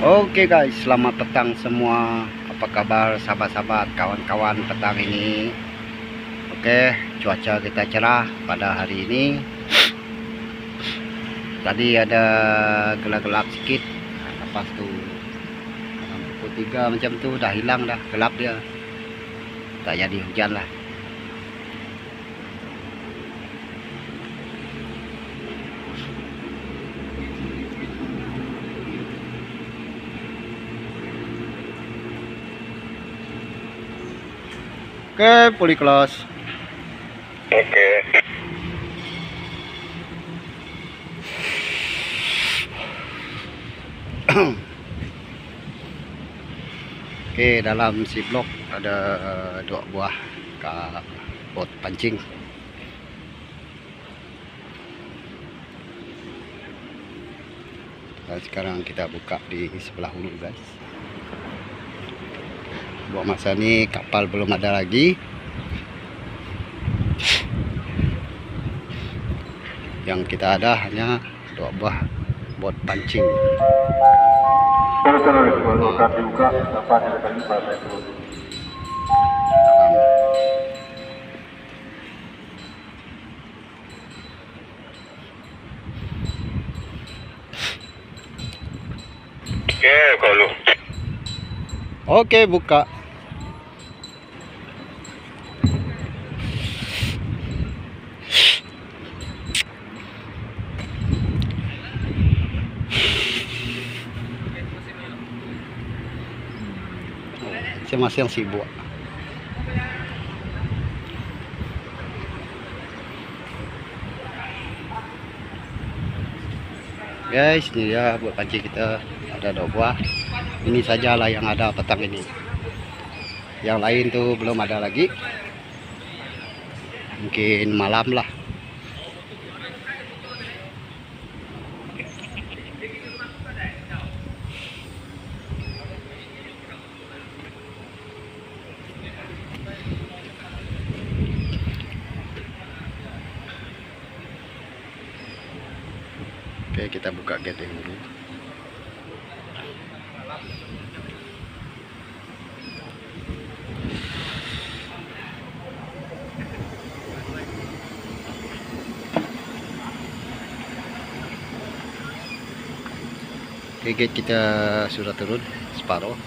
Oke guys, selamat petang semua. Apa kabar sahabat-sahabat, kawan-kawan petang ini? Oke, cuaca kita cerah pada hari ini. Tadi ada gelap-gelap sedikit. Lepas tu pukul 3 macam tu dah hilang dah, gelap dia. Tak jadi hujan lah. Oke, Polyclass. Oke. Oke, dalam si blok ada 2 buah bot pancing. Dan sekarang kita buka di sebelah hulu guys. Buat masa ini kapal belum ada lagi. Yang kita ada hanya 2 buah bot pancing. Oke, kalau Oke, buka. Masih yang sibuk. Guys, ini dia buat pancing kita, ada 2 buah. Ini sajalah yang ada petang ini. Yang lain tuh belum ada lagi. Mungkin malam lah. Oke, kita buka gate dulu. Oke, gate kita sudah turun separuh.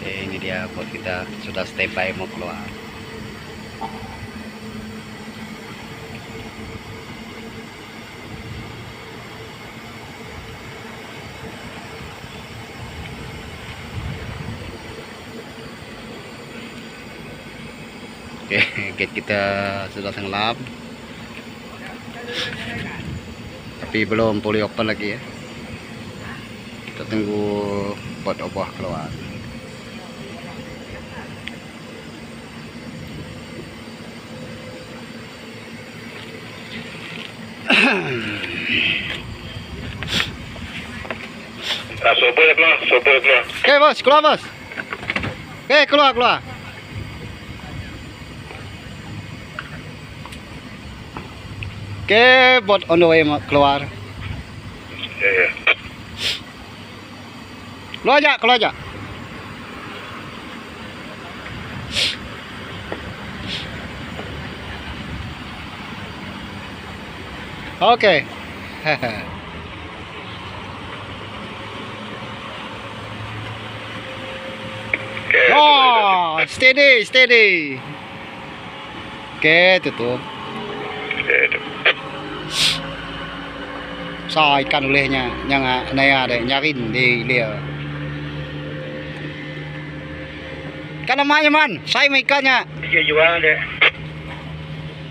Ini dia bot kita sudah standby mau keluar. Oke, gate kita sudah tenggelam, tapi belum fully open lagi ya. Kita tunggu bot obah keluar. Sobor keluar. Oke bos, keluar bos. Oke, keluar. Oke, bot on the way keluar. Ya. Keluar aja. Oke. Oh, steady. Oke, tutup. Sa ikan ulehnya naya deh, nyarin di dia. Ikan namanya man, saya ikannya. Iya jual deh.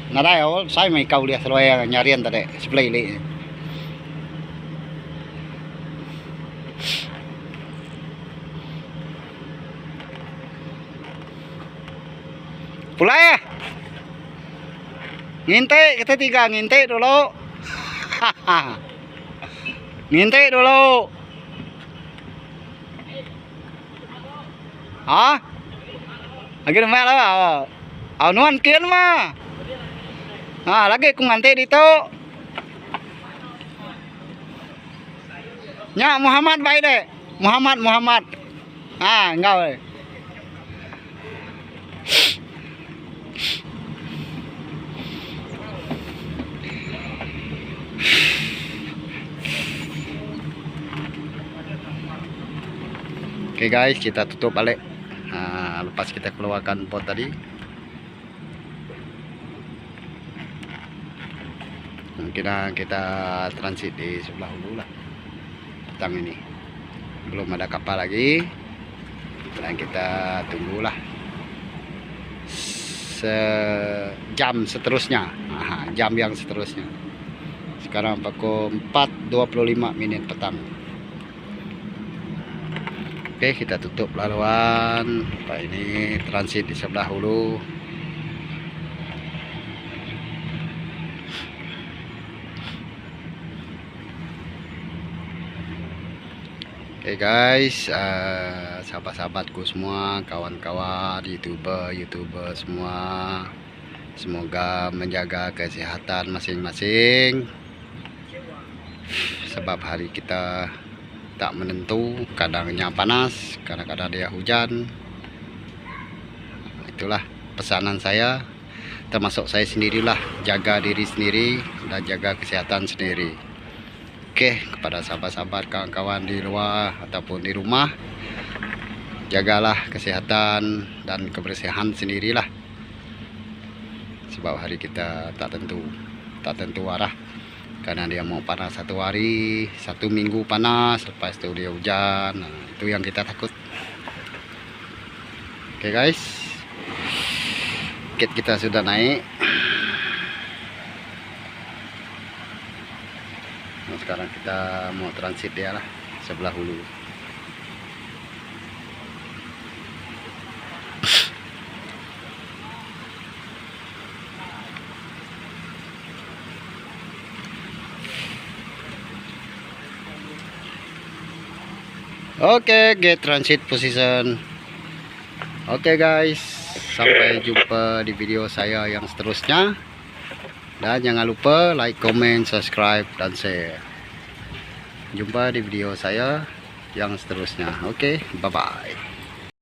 Naday, oh, saya may ikaw dia selalu yang nyarian tadi, sebelah ini. Pulai ya. Ngintip kita tiga, ngintip dulu. Ngintip dulu. Hah? Lagi demek lah. Nuan kian mah. Lagi aku ngantip dito. Nya Muhammad baik deh. Muhammad. Engkau deh. Oke guys, kita tutup balik. Lepas kita keluarkan pot tadi, mungkin kita transit di sebelah hulu lah. Petang ini belum ada kapal lagi, dan kita tunggulah sejam seterusnya. Jam yang seterusnya. Sekarang pukul 4.25 petang. Oke, kita tutup laluan. Pak ini transit di sebelah hulu. Oke guys, sahabat-sahabatku semua, kawan-kawan YouTuber semua, semoga menjaga kesehatan masing-masing. Sebab hari kita tak menentu, kadangnya panas, kadang-kadang dia hujan. Itulah pesanan saya, termasuk saya sendirilah, jaga diri sendiri dan jaga kesehatan sendiri. Oke, kepada sahabat-sahabat, kawan-kawan di luar ataupun di rumah, jagalah kesehatan dan kebersihan sendirilah. Sebab hari kita tak tentu arah. Karena dia mau panas satu hari, 1 minggu panas, lepas itu dia hujan. Itu yang kita takut. Oke guys, kit kita sudah naik. Nah, sekarang kita mau transit dia lah, sebelah hulu. Oke, get transit position. Oke guys, sampai jumpa di video saya yang seterusnya. Dan jangan lupa like, comment, subscribe, dan share. Jumpa di video saya yang seterusnya. Oke, bye-bye.